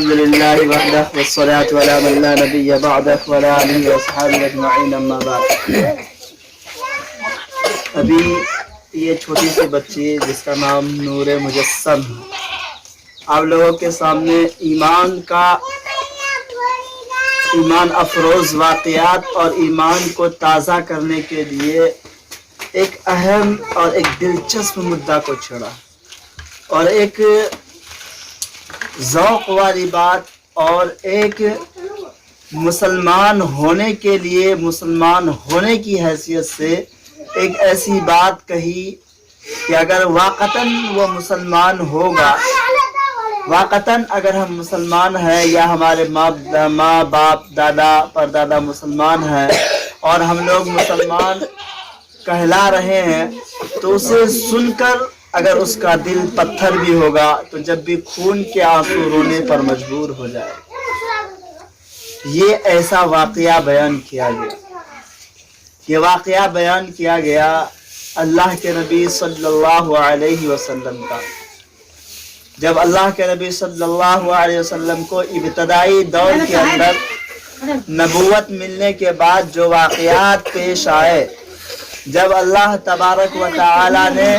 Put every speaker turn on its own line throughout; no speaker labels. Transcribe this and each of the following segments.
الحمد للہ وحدہ والصلاة علی من لا نبی بعدہ وعلی آلہ واصحابہ اجمعین اما بعد. ابھی یہ چھوٹی سی بچی جس کا نام نور مجسم ہے، آپ لوگوں کے سامنے ایمان افروز واقعات اور ایمان کو تازہ کرنے کے لیے ایک اہم اور ایک دلچسپ مدعا کو چھڑا، اور ایک ذوق والی بات اور ایک مسلمان ہونے کے لیے، مسلمان ہونے کی حیثیت سے ایک ایسی بات کہی کہ اگر واقعتاً وہ مسلمان ہوگا، واقعتاً اگر ہم مسلمان ہیں یا ہمارے ماں باپ دادا پردادا مسلمان ہیں اور ہم لوگ مسلمان کہلا رہے ہیں، تو اسے سن کر اگر اس کا دل پتھر بھی ہوگا تو جب بھی خون کے آنسو رونے پر مجبور ہو جائے. یہ ایسا واقعہ بیان کیا گیا، یہ واقعہ بیان کیا گیا اللہ کے نبی صلی اللہ علیہ وسلم کا. جب اللہ کے نبی صلی اللہ علیہ وسلم کو ابتدائی دور کے اندر نبوت ملنے کے بعد جو واقعات پیش آئے، جب اللہ تبارک و تعالی نے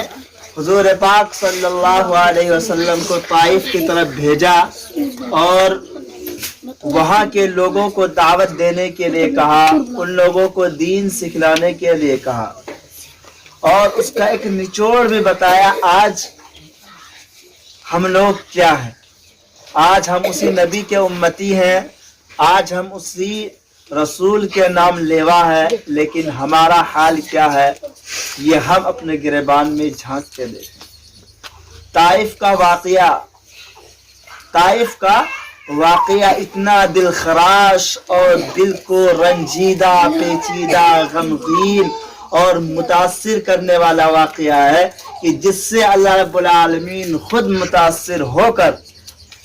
حضور پاک صلی اللہ علیہ وسلم کو طائف کی طرف بھیجا اور وہاں کے لوگوں کو دعوت دینے کے لیے کہا، ان لوگوں کو دین سکھلانے کے لیے کہا، اور اس کا ایک نچوڑ بھی بتایا آج ہم لوگ کیا ہیں. آج ہم اسی نبی کے امتی ہیں، آج ہم اسی رسول کے نام لیوا ہے، لیکن ہمارا حال کیا ہے یہ ہم اپنے گریبان میں جھانک کے دیکھیں. طائف کا واقعہ اتنا دل خراش اور دل کو رنجیدہ، پیچیدہ، غمگین اور متاثر کرنے والا واقعہ ہے کہ جس سے اللہ رب العالمین خود متاثر ہو کر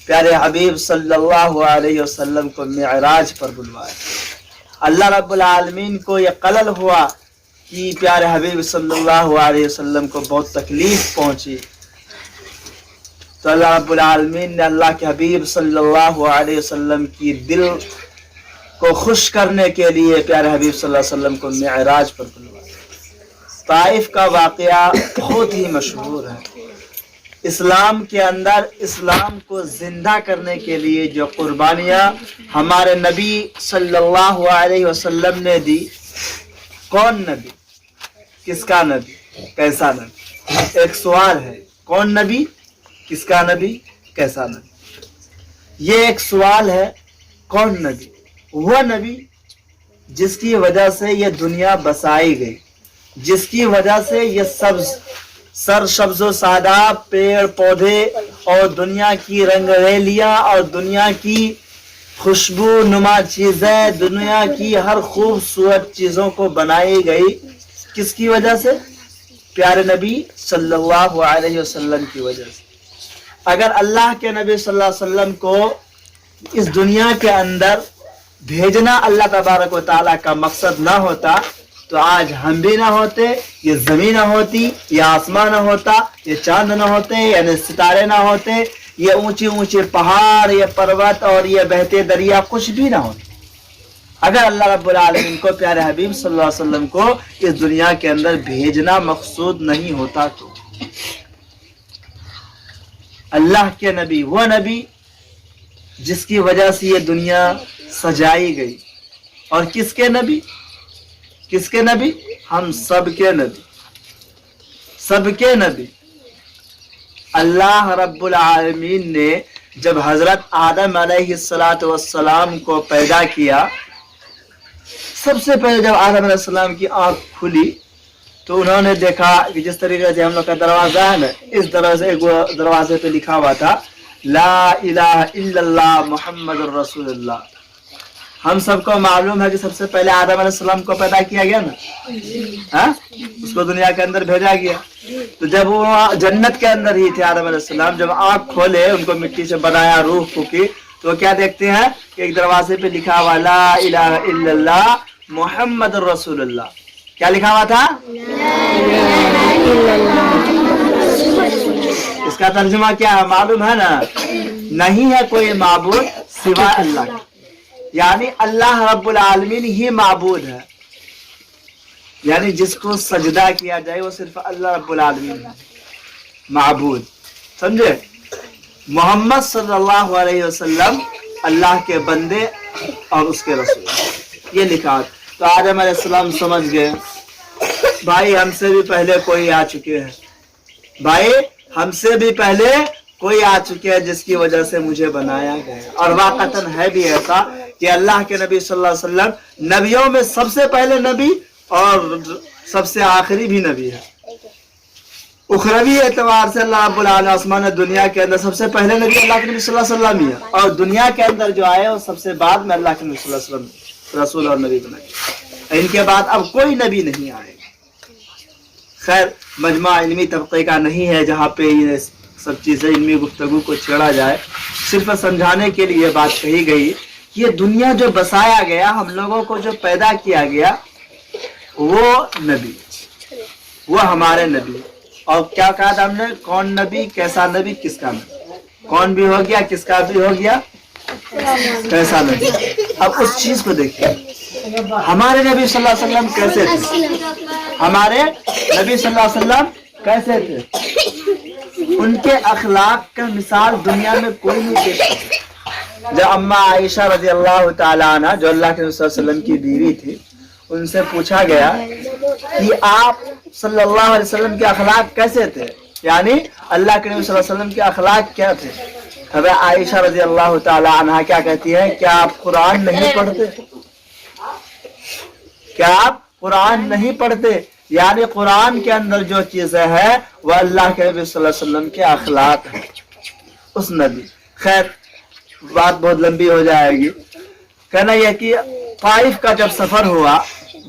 پیارے حبیب صلی اللہ علیہ وسلم کو معراج پر بلوایا. اللہ رب العالمین کو یہ قلل ہوا کہ پیارے حبیب صلی اللہ علیہ وسلم کو بہت تکلیف پہنچی، تو اللہ رب العالمین نے اللہ کے حبیب صلی اللہ علیہ وسلم کی دل کو خوش کرنے کے لیے پیارے حبیب صلی اللہ علیہ وسلم کو معراج پر بلوایا. طائف کا واقعہ بہت ہی مشہور ہے. اسلام کے اندر اسلام کو زندہ کرنے کے لیے جو قربانیاں ہمارے نبی صلی اللہ علیہ وسلم نے دی، کون نبی، کس کا نبی، کیسا نبی؟ ایک سوال ہے، کون نبی، کس کا نبی، کیسا نبی. یہ ایک سوال ہے. کون نبی؟ وہ نبی جس کی وجہ سے یہ دنیا بسائی گئی، جس کی وجہ سے یہ سرسبز و شاداب پیڑ پودے اور دنیا کی رنگریلیاں اور دنیا کی خوشبو نما چیزیں، دنیا کی ہر خوبصورت چیزوں کو بنائی گئی. کس کی وجہ سے؟ پیارے نبی صلی اللہ علیہ وسلم کی وجہ سے. اگر اللہ کے نبی صلی اللہ علیہ وسلم کو اس دنیا کے اندر بھیجنا اللہ تبارک و تعالیٰ کا مقصد نہ ہوتا تو آج ہم بھی نہ ہوتے، یہ زمین نہ ہوتی، یہ آسمان نہ ہوتا، یہ چاند نہ ہوتے، یعنی ستارے نہ ہوتے، یہ اونچے اونچے پہاڑ، یہ پروت اور یہ بہتے دریا کچھ بھی نہ ہوتے اگر اللہ رب العالمین کو پیارے حبیب صلی اللہ علیہ وسلم کو اس دنیا کے اندر بھیجنا مقصود نہیں ہوتا. تو اللہ کے نبی، وہ نبی جس کی وجہ سے یہ دنیا سجائی گئی. اور کس کے نبی؟ کس کے نبی؟ ہم سب کے نبی، سب کے نبی. اللہ رب العالمین نے جب حضرت آدم علیہ السلام کو پیدا کیا، سب سے پہلے جب آدم علیہ السلام کی آنکھ کھلی تو انہوں نے دیکھا کہ جس طریقے سے ہم لوگ کا دروازہ ہے نا، اس دروازے پہ لکھا ہوا تھا لا الہ الا اللہ محمد الرسول اللہ. ہم سب کو معلوم ہے کہ سب سے پہلے آدم علیہ السلام کو پیدا کیا گیا نا، اس کو دنیا کے اندر بھیجا گیا. تو جب وہ جنت کے اندر ہی تھے آدم علیہ السلام، جب آنکھ کھولے، ان کو مٹی سے بنایا، روح پھونکی، تو کیا دیکھتے ہیں کہ ایک دروازے پہ لکھا ہوا لا الہ الا اللہ محمد الرسول اللہ. کیا لکھا ہوا تھا؟ اس کا ترجمہ کیا ہے معلوم ہے نا؟ نہیں ہے کوئی معبود سوائے اللہ کے، یعنی اللہ رب العالمین ہی معبود ہے، یعنی جس کو سجدہ کیا جائے وہ صرف اللہ رب العالمین ہے معبود، سمجھے؟ محمد صلی اللہ علیہ وسلم اللہ کے بندے اور اس کے رسول، یہ لکھا۔ تو آدم علیہ السلام سمجھ گئے بھائی ہم سے بھی پہلے کوئی آ چکے ہیں، بھائی ہم سے بھی پہلے کوئی آ چکے ہیں جس کی وجہ سے مجھے بنایا گیا، اور واقعتاً ہے بھی ایسا کہ اللہ کے نبی صلی اللہ علیہ وسلم نبیوں میں سب سے پہلے نبی اور سب سے آخری بھی نبی ہے۔ اخروی اعتبار سے اللہ رب العالمین آسمان دنیا کے اندر سب سے پہلے نبی اللہ کے نبی صلی اللہ علیہ وسلم ہی ہے، اور دنیا کے اندر جو آئے وہ سب سے بعد میں اللہ کے نبی صلی اللہ علیہ وسلم رسول اور نبی بنائے، ان کے بعد اب کوئی نبی نہیں آئے گا۔ خیر مجمع علمی طبقے کا نہیں ہے جہاں پہ یہ سب چیزیں علمی گفتگو کو چھیڑا جائے، صرف سمجھانے کے لیے بات کہی گئی کہ یہ دنیا جو بسایا گیا، ہم لوگوں کو جو پیدا کیا گیا، وہ نبی، وہ ہمارے نبی۔ اور کیا کہا تھا ہم نے؟ کون نبی، کیسا نبی، کس کا نبی، کون بھی ہو گیا، کس کا بھی ہو گیا، کیسا نبی۔ اب اس چیز کو دیکھیں، ہمارے نبی صلی اللہ علیہ وسلم کیسے تھے؟ ہمارے نبی صلی اللہ علیہ وسلم کیسے تھے؟ ان کے اخلاق کا مثال دنیا میں کوئی نہیں پیش کر سکتا۔ جب اما عائشہ رضی اللہ تعالیٰ عنہ جو اللہ کے نبی صلی اللہ علیہ وسلم کی بیوی تھی، ان سے پوچھا گیا کہ آپ صلی اللہ علیہ وسلم کے اخلاق کیسے تھے، یعنی اللہ کے نبی صلی اللہ علیہ وسلم کے اخلاق کیا تھے؟ حضرت عائشہ رضی اللہ تعالیٰ عنہ کیا کہتی ہے؟ کیا آپ قرآن نہیں پڑھتے؟ کیا آپ قرآن نہیں پڑھتے؟ یعنی قرآن کے اندر جو چیزیں ہیں وہ اللہ کے نبی صلی اللہ علیہ وسلم کے اخلاق ہیں، اس نبی۔ خیر بات بہت لمبی ہو جائے گی، کہنا یہ کہ طائف کا جب سفر ہوا،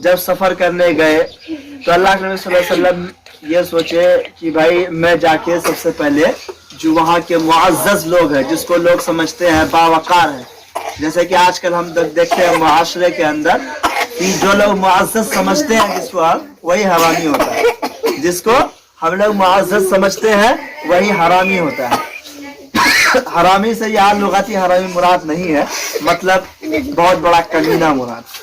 جب سفر کرنے گئے تو اللہ کے نبی صلی اللہ علیہ وسلم یہ سوچے کہ بھائی میں جا کے سب سے پہلے جو وہاں کے معزز لوگ ہیں، جس کو لوگ سمجھتے ہیں باوقار ہیں، جیسے کہ آج کل ہم دیکھتے ہیں معاشرے کے اندر کہ جو لوگ معزز سمجھتے ہیں جس کو وہی حرامی ہوتا ہے، جس کو ہم لوگ معزز سمجھتے ہیں وہی حرامی ہوتا ہے۔ حرامی سے یہاں لغتی حرامی مراد نہیں ہے، مطلب بہت بڑا کمینہ مراد،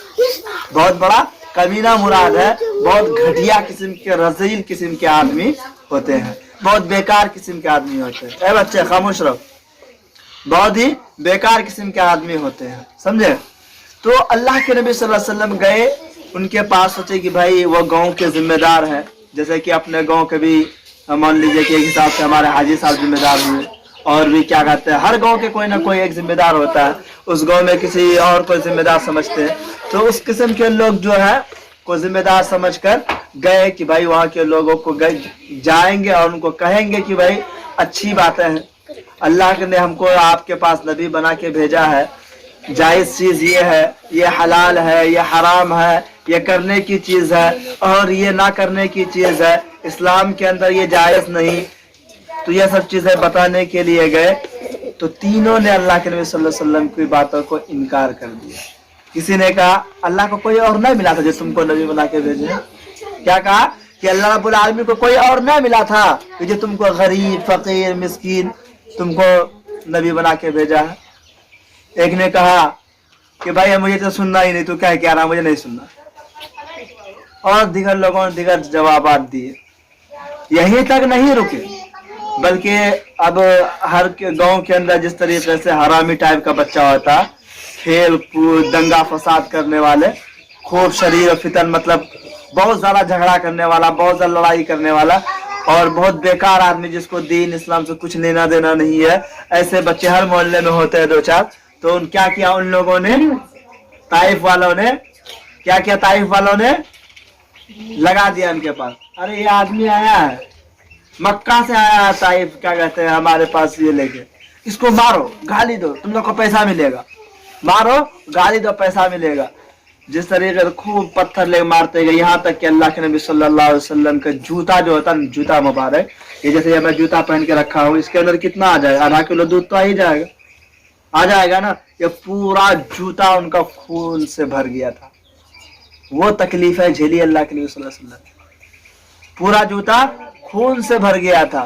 بہت بڑا کمینہ مراد ہے، بہت گھٹیا قسم کے رذیل قسم کے آدمی ہوتے ہیں، بہت بیکار قسم کے آدمی ہوتے ہیں۔ اے بچے خاموش رہو، بہت ہی بیکار قسم کے آدمی ہوتے ہیں، سمجھے؟ تو اللہ کے نبی صلی اللہ علیہ وسلم گئے ان کے پاس، سوچے کہ بھائی وہ گاؤں کے ذمہ دار ہیں، جیسے کہ اپنے گاؤں کے بھی مان لیجئے کہ ایک حساب سے ہمارے حاجی صاحب ذمہ دار ہوئے، اور بھی کیا کہتے ہیں، ہر گاؤں کے کوئی نہ کوئی ایک ذمہ دار ہوتا ہے، اس گاؤں میں کسی اور کو ذمہ دار سمجھتے ہیں، تو اس قسم کے لوگ جو ہے کو ذمہ دار سمجھ کر گئے کہ بھائی وہاں کے لوگوں کو جائیں گے اور ان کو کہیں گے کہ بھائی اچھی باتیں ہیں، اللہ نے ہم کو آپ کے پاس نبی بنا کے بھیجا ہے، جائز چیز یہ ہے، یہ حلال ہے، یہ حرام ہے، یہ کرنے کی چیز ہے اور یہ نہ کرنے کی چیز ہے، اسلام کے اندر یہ جائز نہیں، تو یہ سب چیزیں بتانے کے لیے گئے، تو تینوں نے اللہ کے نبی صلی اللہ علیہ وسلم کی باتوں کو انکار کر دیا۔ کسی نے کہا اللہ کو کوئی اور نہیں ملا تھا جو تم کو نبی بنا کے بھیجے، کیا کہا کہ اللہ رب العالمین کو کوئی اور نہیں ملا تھا کہ جو تم کو غریب فقیر مسکین تم کو نبی بنا کے بھیجا ہے۔ ایک نے کہا کہ بھائی مجھے تو سننا ہی نہیں، تو کیا رہا مجھے نہیں سننا، اور دیگر لوگوں نے دیگر جوابات دیے۔ یہیں تک نہیں رکے بلکہ اب ہر گاؤں کے اندر جس طریقے سے حرامی ٹائپ کا بچہ ہوتا، کھیل کود دنگا فساد کرنے والے، خوب شریر و فتن، مطلب بہت زیادہ جھگڑا کرنے والا، بہت زیادہ لڑائی کرنے والا، اور بہت بیکار آدمی جس کو دین اسلام سے کچھ لینا دینا نہیں ہے، ایسے بچے ہر محلے میں ہوتے ہیں دو چار۔ تو کیا کیا ان لوگوں نے، طائف والوں نے کیا کیا، طائف والوں نے لگا دیا ان کے پاس، ارے یہ آدمی آیا ہے مکہ سے آیا ہے طائف، کیا کہتے ہیں ہمارے پاس یہ لے کے، اس کو مارو گالی دو، تم لوگ کو پیسہ ملے گا، مارو گالی دو پیسہ ملے گا۔ جس طریقے سے خوب پتھر لے مارتے گئے، یہاں تک کہ اللہ کے نبی صلی اللہ علیہ وسلم کا جوتا جو ہوتا ہے، جوتا مبارک، یہ جیسے یہ میں جوتا پہن کے رکھا ہوں، اس کے اندر کتنا آ جائے گا، آدھا کلو دودھ تو آ ہی جائے گا، آ جائے گا نا۔ یہ پورا جوتا ان کا خون سے بھر گیا تھا، وہ تکلیفیں جھیلی اللہ کے نبی صلی اللہ علیہ وسلم، پورا جوتا خون سے بھر گیا تھا۔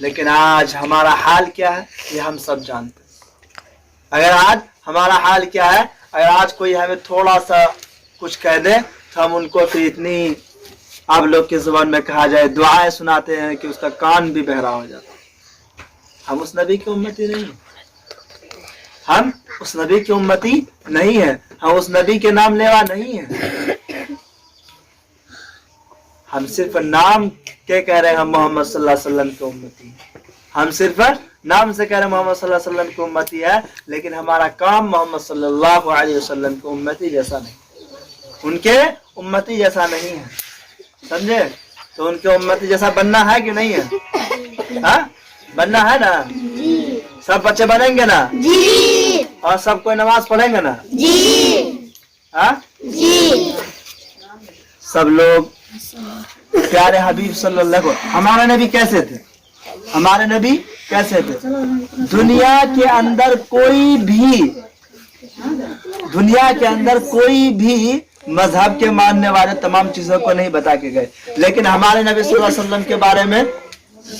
لیکن آج ہمارا حال کیا ہے یہ ہم سب جانتے ہیں. اگر آج ہمارا حال کیا ہے, اگر آج کوئی ہمیں تھوڑا سا کچھ کہہ دے تو ہم ان کو پھر اتنی آپ لوگ کی زبان میں کہا جائے دعائیں سناتے ہیں کہ اس کا کان بھی بہرا ہو جاتا ہے. ہم اس نبی کی امتی نہیں ہیں, ہم اس نبی کی امتی نہیں ہے, ہم اس نبی کے نام لیوا نہیں ہیں. ہم صرف نام کے کہہ رہے ہیں ہم محمد صلی اللہ علیہ وسلم کی امتی ہیں. ہم صرف نام سے کہہ رہے ہیں محمد صلی اللہ علیہ وسلم کی امتی ہے, لیکن ہمارا کام محمد صلی اللہ علیہ وسلم کی امتی جیسا نہیں, ان کے امتی جیسا نہیں ہے. سمجھے؟ تو ان کے امتی جیسا بننا ہے کہ نہیں ہے؟ ہاں بننا ہے نا. سب بچے بنیں گے نا جی, اور سب کوئی نماز پڑھیں گے نا جی, ہاں جی. سب لوگ پیارے حبیب صلی اللہ علیہ وسلم. ہمارے نبی کیسے تھے؟ ہمارے نبی کیسے تھے؟ دنیا کے اندر کوئی بھی مذہب کے ماننے والے تمام چیزوں کو نہیں بتا کے گئے, لیکن ہمارے نبی صلی اللہ علیہ وسلم کے بارے میں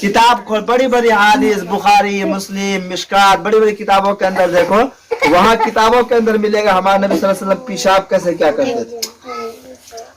کتاب کھول, بڑی بڑی حدیث بخاری مسلم مشکات بڑی بڑی کتابوں کے اندر دیکھو, وہاں کتابوں کے اندر ملے گا ہمارے نبی صلی اللہ علیہ وسلم پیشاب کیسے کیا کرتے تھے,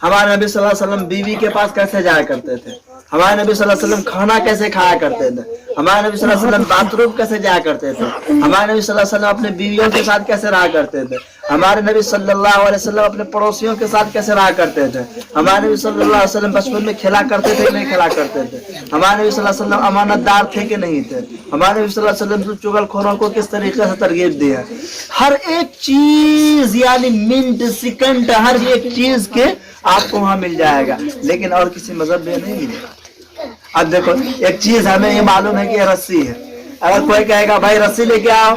ہمارے نبی صلی اللہ علیہ وسلم بیوی کے پاس کیسے جایا کرتے تھے, ہمارے نبی صلی اللہ علیہ وسلم کھانا کیسے کھایا کرتے تھے, ہمارے نبی صلی اللہ علیہ وسلم باتھ روم کیسے جایا کرتے تھے, ہمارے نبی صلی اللہ علیہ وسلم اپنے بیویوں کے ساتھ کیسے رہا کرتے تھے, ہمارے نبی صلی اللہ علیہ وسلم اپنے پڑوسیوں کے ساتھ کیسے رہا کرتے تھے, ہمارے نبی صلی اللہ علیہ وسلم بچپن میں کھیلا کرتے تھے کہ نہیں کھیلا کرتے تھے, ہمارے نبی صلی اللہ علیہ وسلم امانت دار تھے کہ نہیں تھے, ہمارے نبی صلی اللہ علیہ وسلم چغل خوروں کو کس طریقے سے ترغیب دی ہے. ہر ایک چیز یعنی منٹ سیکنڈ ہر ایک چیز کے آپ کو وہاں مل جائے گا, لیکن اور کسی مذہب میں نہیں ملے گا. اب دیکھو ایک چیز ہمیں یہ معلوم ہے کہ یہ رسی ہے, اگر کوئی کہے گا بھائی رسی لے کے آؤ,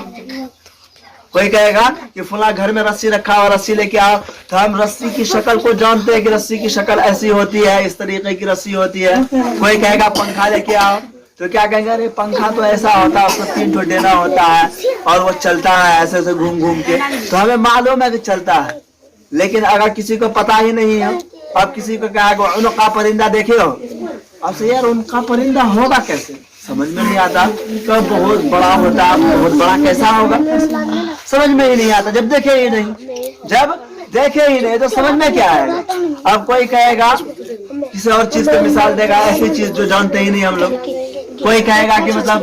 کوئی کہے گا کہ فلاں گھر میں رسی رکھا ہوا رسی لے کے آؤ, تو ہم رسی کی شکل کو جانتے ہیں کہ رسی کی شکل ایسی ہوتی ہے, اس طریقے کی رسی ہوتی ہے. کوئی کہے گا پنکھا لے کے آؤ, تو کیا کہیں گے ارے پنکھا تو ایسا ہوتا ہے, اس کو 3 ٹھو دینا ہوتا ہے اور وہ چلتا ہے ایسے ایسے گھوم گھوم کے, تو ہمیں معلوم ہے کہ چلتا ہے. لیکن اگر کسی کو پتا ہی نہیں ہے, اب کسی کو کہا کہ عنقا پرندہ دیکھے ہو, اب سے یار عنقا پرندہ ہوگا کیسے, سمجھ میں نہیں آتا. کہ بہت بڑا ہوتا ہے, بہت بڑا کیسا ہوگا, سمجھ میں ہی نہیں آتا. جب دیکھے ہی نہیں تو سمجھ میں کیا آئے گا. اب کوئی کہے گا کسی اور چیز کی مثال دے گا, ایسی چیز جو جانتے ہی نہیں ہم لوگ. کوئی کہے گا کہ مطلب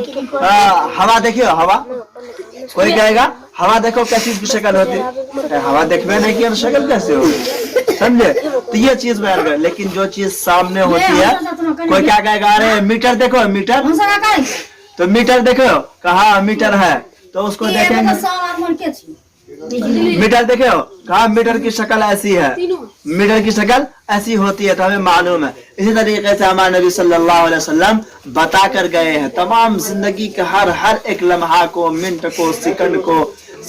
ہوا دیکھیے ہوا, کوئی کہے گا ہوا دیکھو کیسی شکل ہوتی ہے, ہوا دیکھنے نہیں کیا شکل کیسے ہوگی, سمجھے. تو یہ چیز بیان کر, لیکن جو چیز سامنے ہوتی ہے, کوئی کیا کہے گا ارے میٹر دیکھو میٹر, تو میٹر دیکھو کہاں میٹر ہے, تو اس کو دیکھیں گے میٹر دیکھے ہو کہاں میٹر کی شکل ایسی ہے, میٹر کی شکل ایسی ہوتی ہے, تو ہمیں معلوم ہے. اسی طریقے سے ہمارے نبی صلی اللہ علیہ وسلم بتا کر گئے ہیں تمام زندگی کے ہر ایک لمحہ کو, منٹ کو, سیکنڈ کو,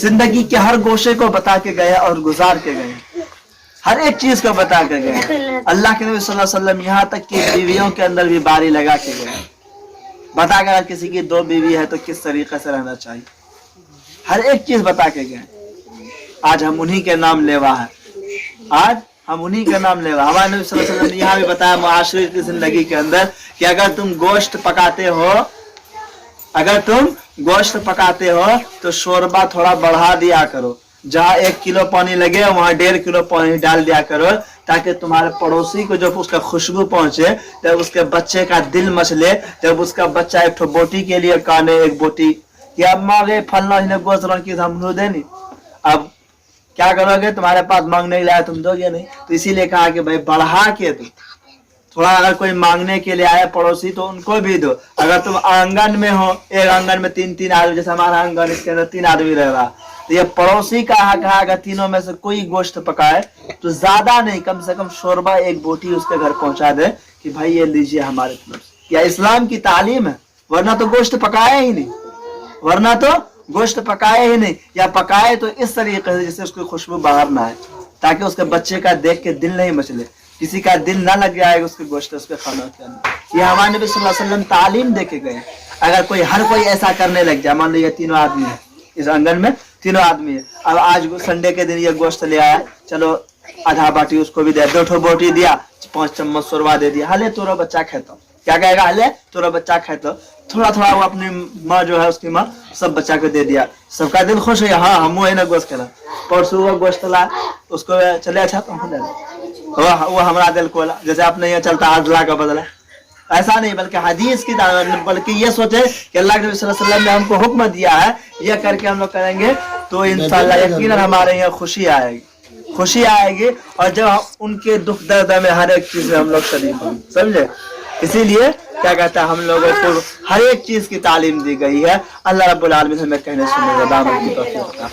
زندگی کے ہر گوشے کو بتا کے گئے اور گزار کے گئے, ہر ایک چیز کو بتا کے گئے. اللہ کے نبی صلی اللہ علیہ وسلم یہاں تک کہ بیویوں کے اندر بھی باری لگا کے گئے, بتا کر اگر کسی کی 2 بیوی ہے تو کس طریقے سے رہنا چاہیے, ہر ایک چیز بتا کے گئے. آج ہم انہی کے نام لیوا ہے, آج ہم انہی کا نام لیوا. ہمارے نبی صلی اللہ علیہ وسلم نے یہاں بھی بتایا معاشرے کی زندگی کے اندر کہ اگر تم گوشت پکاتے ہو تو شوربہ تھوڑا بڑھا دیا کرو, جہاں 1 کلو پانی لگے وہاں 1.5 کلو پانی ڈال دیا کرو, تاکہ تمہارے پڑوسی کو جب اس کا خوشبو پہنچے, جب اس کے بچے کا دل مچلے, جب اس کا بچہ ایک ٹھو بوٹی کے لیے کانے, ایک بوٹی کہ اماں گے پھلنا ہی نے گوشت رن کی ہم نو دینی, اب کیا کرو گے, تمہارے پاس مانگنے کے لیے تم دو گے نہیں. تو اسی لیے کہا کہ بھائی بڑھا کے دو تھوڑا, اگر کوئی مانگنے کے لیے آئے پڑوسی تو ان کو بھی دو. اگر تم آنگن میں ہو, ایک آنگن میں 3 آدمی, جیسے ہمارا آنگن اس کے اندر 3 آدمی رہ رہا, تو یہ پڑوسی کا حق ہے اگر تینوں میں سے کوئی گوشت پکائے تو زیادہ نہیں, کم سے کم شوربہ 1 بوٹی اس کے گھر پہنچا دے کہ بھائی یہ لیجیے ہمارے طرف سے. یا اسلام کی تعلیم ہے, ورنہ تو گوشت پکائے ہی نہیں, یا پکائے تو اس طریقے سے جیسے اس کی خوشبو باہر نہ آئے, تاکہ اس کے بچے کا دیکھ کے دل نہیں مچلے, کسی کا دل نہ لگ جائے اس کے گوشت اس کے کھانا کے اندر. یہ ہمارے نبی صلی اللہ علیہ وسلم تعلیم دے کے گئے. اگر ہر کوئی ایسا کرنے لگ جائے, مان لو یہ 3 آدمی ہے اس آنگن میں, 3 آدمی ہے, اب آج سنڈے کے دن یہ گوشت لے آیا, چلو آدھا باٹی اس کو بھی دیا, 2 بوٹی دیا, 5 چمچ شوربہ دے دیا, ہلے تورا بچہ کھاتا, کیا کہے گا ہلے تورا بچہ کھاتا, تھوڑا تھوڑا وہ اپنی ماں جو ہے اس کی ماں سب بچا کے دے دیا. سب کا دل خوش ہے. ہاں ہم وہ گوشت کھلا پرسوں وہ گوشت لا اس کو چلے اچھا تو وہ ہمارا دل کو جیسے آپ نے یہ چلتا عدلہ کا بدلہ ایسا نہیں بلکہ حدیث کی بلکہ یہ سوچے کہ اللہ کے نبی صلی اللہ علیہ وسلم نے ہم کو حکم دیا ہے یہ کر کے ہم لوگ کریں گے تو انشاءاللہ یقیناً ہمارے یہاں خوشی آئے گی. خوشی آئے گی اور جب ان کے دکھ درد میں ہر ایک چیز میں ہم لوگ شریک ہوں گے. سمجھے؟ اسی لیے کیا کہتا ہے ہم لوگوں کو ہر ایک چیز کی تعلیم دی گئی ہے. اللہ رب العالمین ہمیں کہنے سننے کا دامن کی توفیق عطا فرمائے.